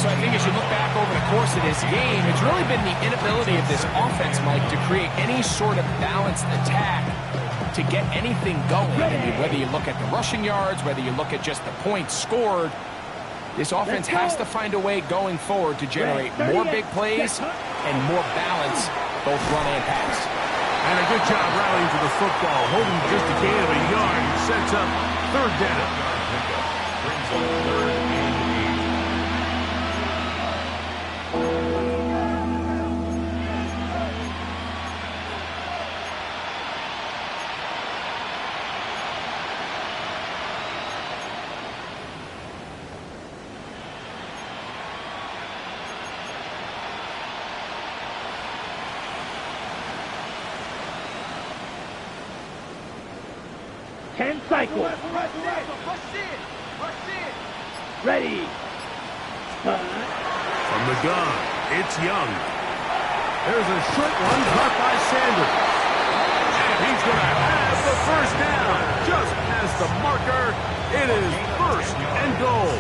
So I think as you look back over the course of this game, it's really been the inability of this offense, Mike, to create any sort of balanced attack to get anything going. I mean, whether you look at the rushing yards, whether you look at just the points scored, this offense has to find a way going forward to generate more big plays and more balance, both run and pass. And a good job rallying to the football, holding just a gain of a yard, sets up third down. Brings up third and 8. Cycle. Ready. From the gun, it's Young. There's a short one caught by Sanders. And he's going to have the first down. Just past the marker, it is first and goal.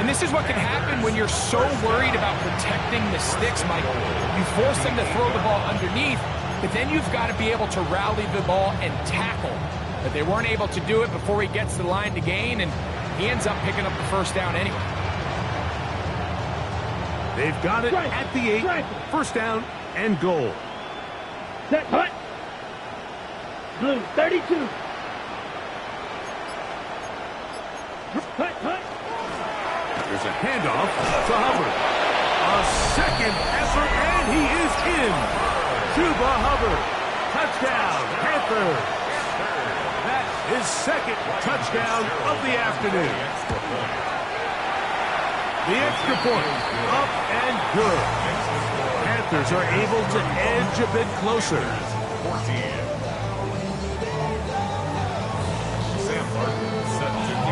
And this is what can happen when you're so worried about protecting the sticks, Mike. You force them to throw the ball underneath, but then you've got to be able to rally the ball and tackle. But they weren't able to do it before he gets to the line to gain, and he ends up picking up the first down anyway. They've got it at the 8. First down and goal. Set, hut. Blue, 32. Hut. There's a handoff to Hubbard. A second effort, and he is in. Chuba Hubbard. Touchdown, Panthers. His second touchdown of the afternoon. The extra point, up and good. Panthers are able to edge a bit closer.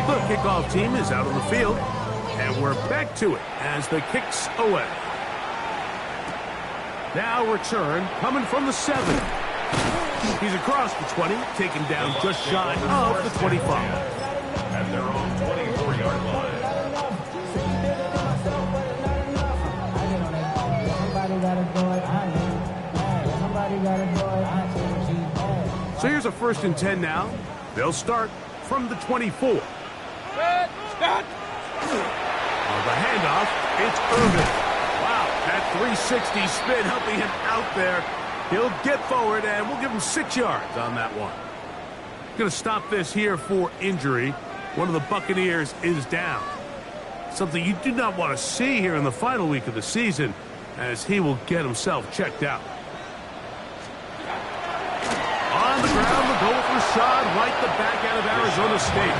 The kickoff team is out on the field, and we're back to it as the kick's away. Now return coming from the 7. He's across the 20, taken down just shy of the 25. At their own 24-yard line. So here's a 1st and 10 now. They'll start from the 24. On the handoff, it's Irvin. Wow, that 360 spin helping him out there. He'll get forward, and we'll give him 6 yards on that one. Going to stop this here for injury. One of the Buccaneers is down. Something you do not want to see here in the final week of the season, as he will get himself checked out. On the ground, the goal with Rashad White, the back out of Arizona State.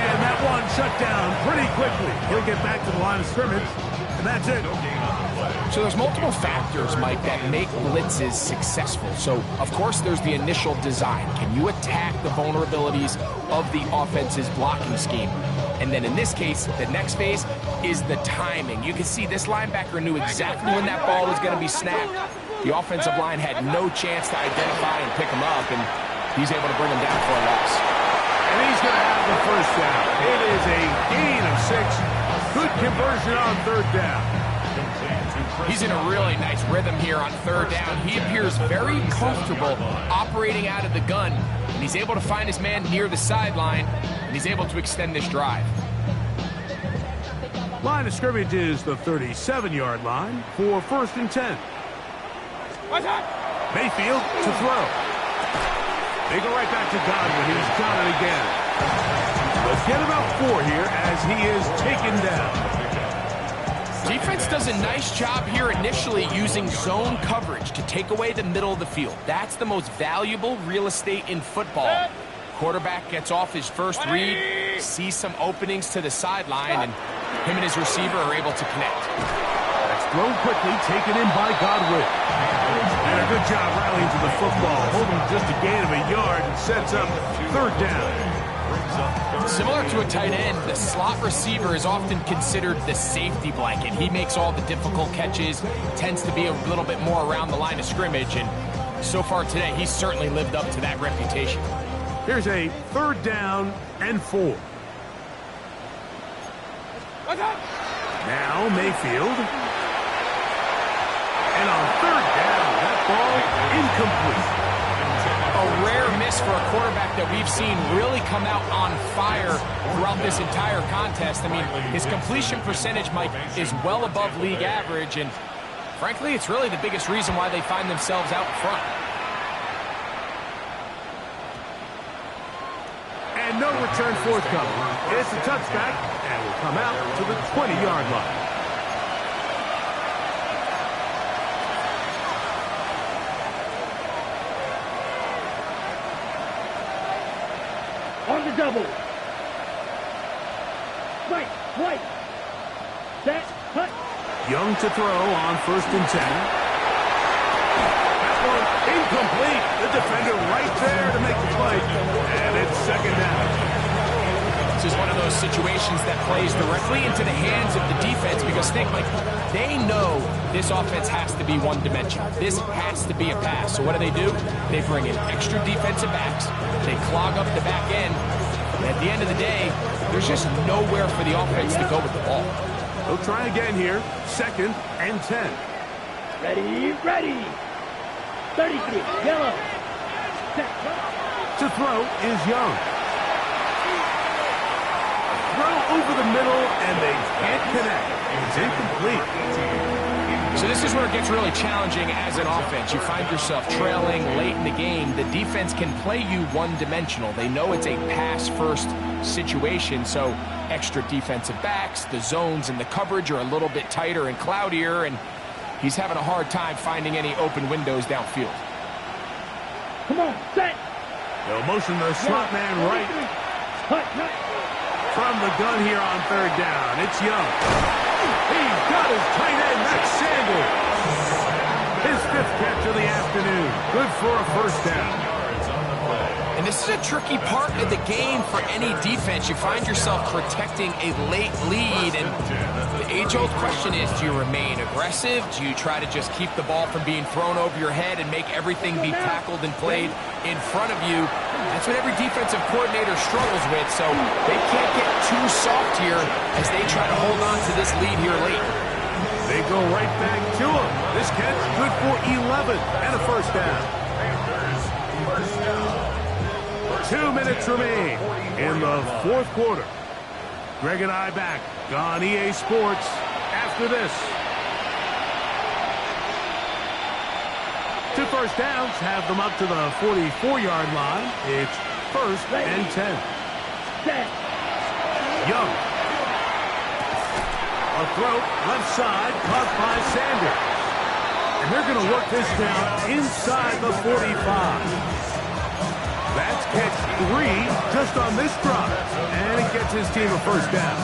And that one shut down pretty quickly. He'll get back to the line of scrimmage, and that's it. So there's multiple factors, Mike, that make blitzes successful. So, of course, there's the initial design. Can you attack the vulnerabilities of the offense's blocking scheme? And then in this case, the next phase is the timing. You can see this linebacker knew exactly when that ball was going to be snapped. The offensive line had no chance to identify and pick him up, and he's able to bring him down for a loss. And he's going to have the first down. It is a gain of 6. Good conversion on 3rd down. He's in a really nice rhythm here on third down. He appears very comfortable operating out of the gun, and he's able to find his man near the sideline, and he's able to extend this drive. Line of scrimmage is the 37-yard line for 1st and 10. Mayfield to throw. They go right back to Godwin. He's done it again. Let's get about 4 here as he is taken down. Defense does a nice job here initially using zone coverage to take away the middle of the field. That's the most valuable real estate in football. Quarterback gets off his first read, sees some openings to the sideline, and him and his receiver are able to connect. That's thrown quickly, taken in by Godwin. And a good job rallying to the football, holding just a gain of a yard and sets up 3rd down. Similar to a tight end, the slot receiver is often considered the safety blanket. He makes all the difficult catches, tends to be a little bit more around the line of scrimmage, and so far today, he's certainly lived up to that reputation. Here's a 3rd down and 4. Now Mayfield. And on 3rd down, that ball incomplete. A rare miss for a quarterback that we've seen really come out on fire throughout this entire contest. I mean, his completion percentage, Mike, is well above league average, and frankly, it's really the biggest reason why they find themselves out front. And no return forthcoming. It's a touchback, and will come out to the 20-yard line. On the double. Right. Set. Cut. Young to throw on 1st and 10. That one incomplete. The defender right there to make the play. And it's 2nd down. This is one of those situations that plays directly into the hands of the defense because think, like, they know this offense has to be one-dimensional. This has to be a pass. So what do? They bring in extra defensive backs. They clog up the back end. And at the end of the day, there's just nowhere for the offense to go with the ball. They'll try again here. 2nd and 10. Ready. 33. Yellow. Set. To throw is Young. Throw over the middle, and they can't connect. It's incomplete. So this is where it gets really challenging as an offense. You find yourself trailing late in the game. The defense can play you one-dimensional. They know it's a pass-first situation, so extra defensive backs, the zones and the coverage are a little bit tighter and cloudier, and he's having a hard time finding any open windows downfield. Come on, set. They'll motion the slot man right. Cut. From the gun here on 3rd down, it's Young. He's got his tight end, that's Sanders. His 5th catch of the afternoon. Good for a 1st down. And this is a tricky part of the game for any defense. You find yourself protecting a late lead, and the age-old question is, do you remain aggressive? Do you try to just keep the ball from being thrown over your head and make everything be tackled and played in front of you? That's what every defensive coordinator struggles with, so they can't get too soft here as they try to hold on to this lead here late. They go right back to him. This catch good for 11 and a 1st down. 2 minutes remain in the 4th quarter. Greg and I back on EA Sports after this. 2 first downs have them up to the 44-yard line. It's 1st and 10. Young. A throw, left side, caught by Sanders. And they're going to work this down inside the 45. That's catch 3 just on this drive. And it gets his team a 1st down.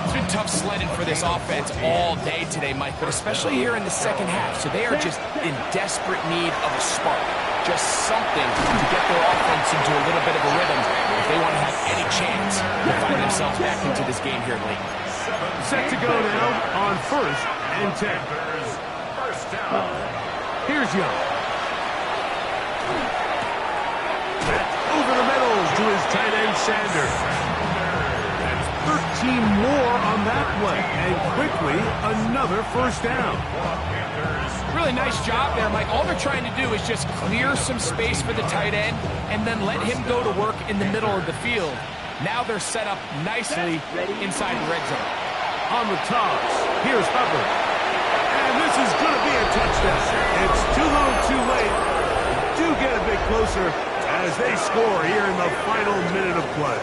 It's been tough sledding for this offense all day today, Mike, but especially here in the 2nd half. So they are just in desperate need of a spark. Just something to get their offense into a little bit of a rhythm if they want to have any chance to find themselves back into this game here late. Set to go now on 1st and 10. Here's Young. Over the middle to his tight end, Sanders. That's team more on that play. And quickly, another first down. Really nice job there, Mike. All they're trying to do is just clear some space for the tight end and then let him go to work in the middle of the field. Now they're set up nicely inside the red zone. On the toss, here's Hubbard. And this is going to be a touchdown. It's too little too late. Do get a bit closer as they score here in the final minute of play.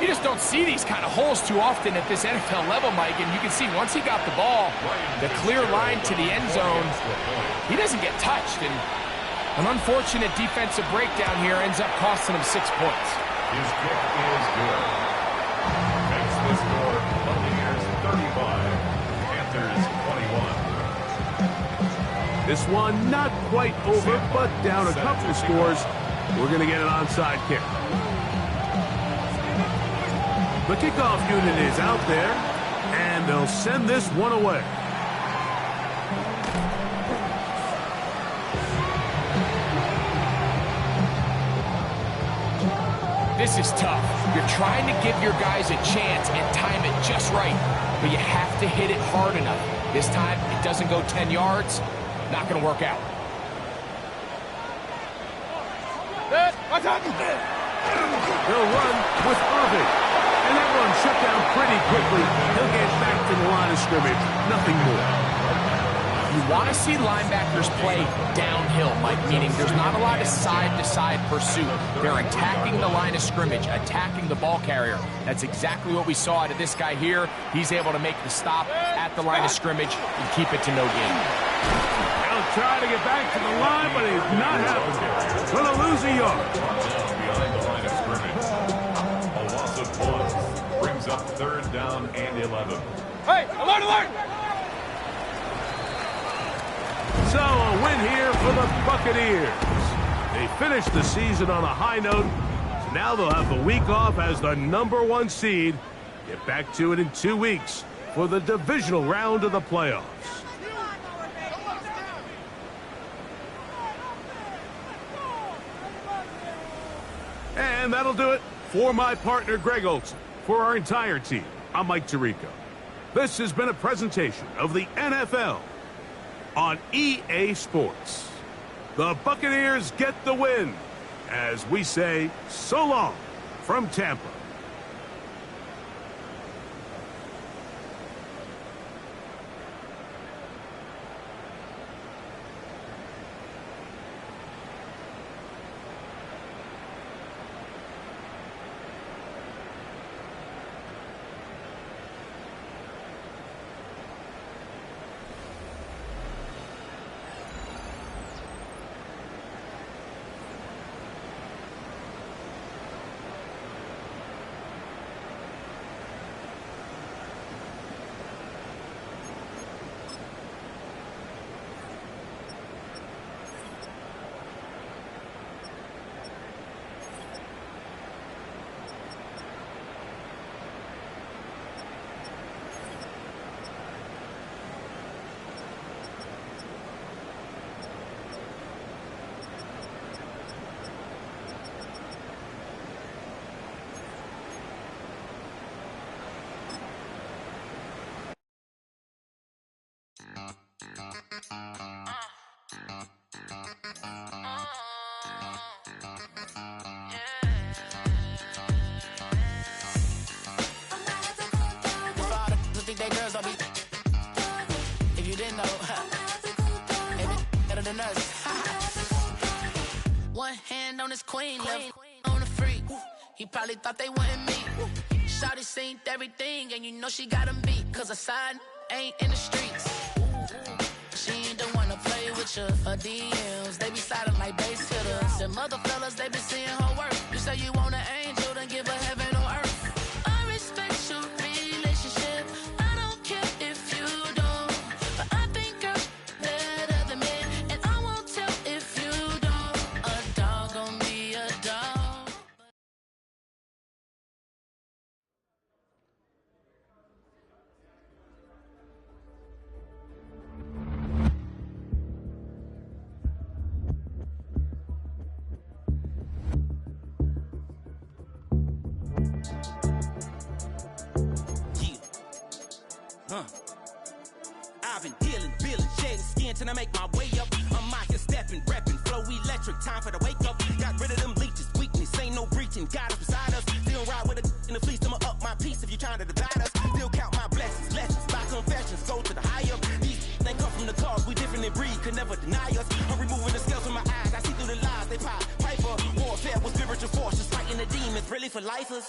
You just don't see these kind of holes too often at this NFL level, Mike, and you can see once he got the ball, the clear line to the end zone, he doesn't get touched, and an unfortunate defensive breakdown here ends up costing him 6 points. His kick is good. Makes the score Buccaneers 35, Panthers 21. This one not quite over, but down a couple of scores. We're going to get an onside kick. The kickoff unit is out there, and they'll send this one away. This is tough. You're trying to give your guys a chance and time it just right, but you have to hit it hard enough. This time, it doesn't go 10 yards. Not going to work out. They'll run with Irving. And that run shut down pretty quickly. He'll get back to the line of scrimmage. Nothing more. You want to see linebackers play downhill, Mike, meaning there's not a lot of side-to-side pursuit. They're attacking the line of scrimmage, attacking the ball carrier. That's exactly what we saw out of this guy here. He's able to make the stop at the line of scrimmage and keep it to no gain. He'll try to get back to the line, but he's not happening. Going to lose a yard. Behind the line of scrimmage. A loss of 1 brings up 3rd down and 11. Hey, alert, alert! So a win here for the Buccaneers. They finished the season on a high note. So now they'll have the week off as the #1 seed. Get back to it in 2 weeks for the divisional round of the playoffs. And that'll do it for my partner, Greg Olson. For our entire team, I'm Mike Tirico. This has been a presentation of the NFL on EA Sports. The Buccaneers get the win as we say so long from Tampa. One hand on his queen, left on a freak. He probably thought they wanted me. Shawty seen everything, and you know she got him beat. Cause her side ain't in the streets. She ain't the one to play with you. Her DMs, they be sliding like base hitters. And mother fellas, they be seeing her work. You say you want an angel, then give her heaven on earth. I respect your relationship. I don't care if you don't. But I think girls better than men. And I won't tell if you don't. A dog gon' be a dog. I've been dealing, shedding skin till I make my way up. I'm out here stepping, repping, flow electric, time for the wake up. Got rid of them leeches, weakness, ain't no breaching, God is beside us. Still ride with a in the fleece, I'ma up my piece if you trying to divide us. Still count my blessings, lessons, by confessions, go to the high up. These they come from the cause, we different in breed, could never deny us. I'm removing the scales from my eyes, I see through the lies, they pop, piper. Warfare with spiritual forces, fighting the demons, really for lifers.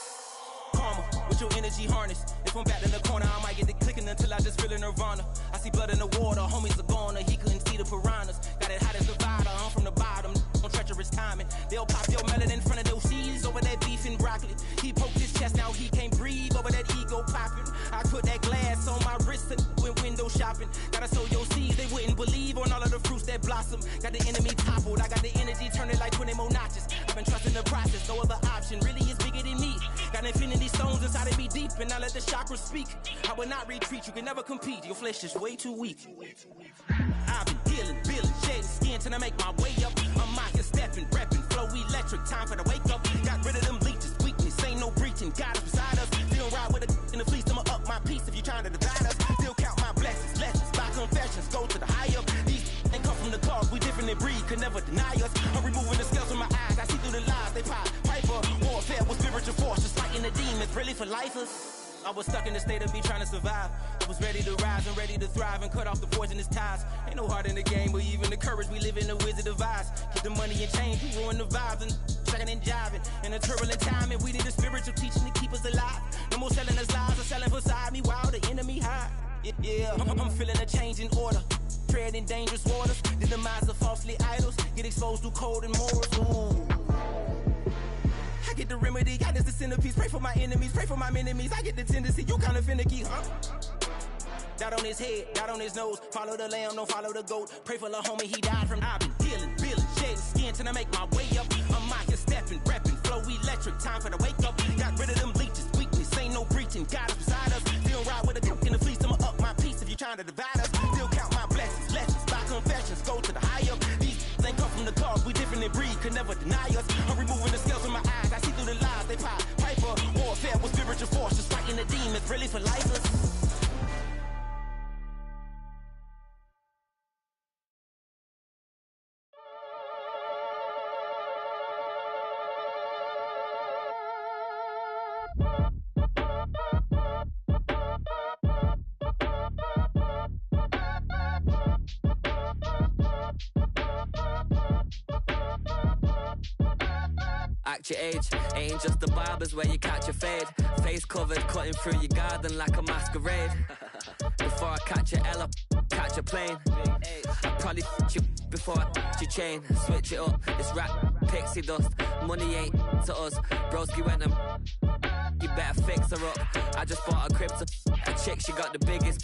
Karma, with your energy harness. If I'm back in the corner, I might get the clicking until I just feel a nirvana. I see blood in the water, homies are gone, he couldn't see the piranhas. Got it hot as Nevada, I'm from the bottom, on treacherous timing. They'll pop your melon in front of those seeds over that beef and broccoli. He poked his chest, now he can't breathe over that ego popping. I put that glass on my wrist and went window shopping. Gotta sow your seeds, they wouldn't believe on all of the fruits that blossom. Got the enemy toppled, I got the energy turning like 20 more notches. I've been trusting the process, no other option really is bigger than me. Got infinity stones inside of me deep, and I let the chakras speak. I will not retreat, you can never compete, your flesh is way too weak. I've been dealing, shedding skin till I make my way up. I'm out here stepping, repping, flow electric, time for the wake up. Got rid of them leeches, weakness, ain't no breaching, God is beside us. Still ride with a in the fleece, I'ma up my piece if you trying to divide us. Still count my blessings, lessons, by confessions, go to the high up. These ain't come from the cause, we different in breed, could never deny us. I'm removing the scales from my eyes, I see through the lies, they pop, piper. Warfare with spiritual forces, fighting the demons, really for lifers. I was stuck in the state of me trying to survive. I was ready to rise and ready to thrive and cut off the poisonous ties. Ain't no heart in the game, but even the courage we live in the Wizard of Oz. Keep the money and change, we ruin the vibes and checking and jiving. In a turbulent time, and we need a spiritual teaching to keep us alive. No more selling us lies or selling beside me while the enemy hide. Yeah, I'm feeling a change in order. Treading dangerous waters, the demise of falsely idols. Get exposed through code and morals. Ooh. I get the remedy, God is the centerpiece. Pray for my enemies, pray for my enemies. I get the tendency, you kinda finicky, huh? Dot on his head, dot on his nose. Follow the lamb, don't follow the goat. Pray for the homie, he died from. I've been dealing, shedding skin till I make my way up. I'm out here stepping, repping, flow electric, time for the wake up. Got rid of them leeches, weakness, ain't no breaching, God is beside us. Still ride with a cook in the fleece, I'ma up my piece if you trying to divide us. Still count my blessings, lessons, by confessions, go to the high up. These ain't come from the cause, we different in breed, could never deny us. I'm removing the scales from my eyes, I see through the lies, they pop, piper. Warfare with spiritual forces, fighting the demons, really for lifers. Act your age, ain't just the barbers where you catch a fade. Face covered, cutting through your garden like a masquerade. Before I catch a L up, catch a plane. I'd probably f*** you before I f*** your chain. Switch it up, it's rap, pixie dust. Money ain't to us, broski went and you better fix her up. I just bought a crib to a chick, she got the biggest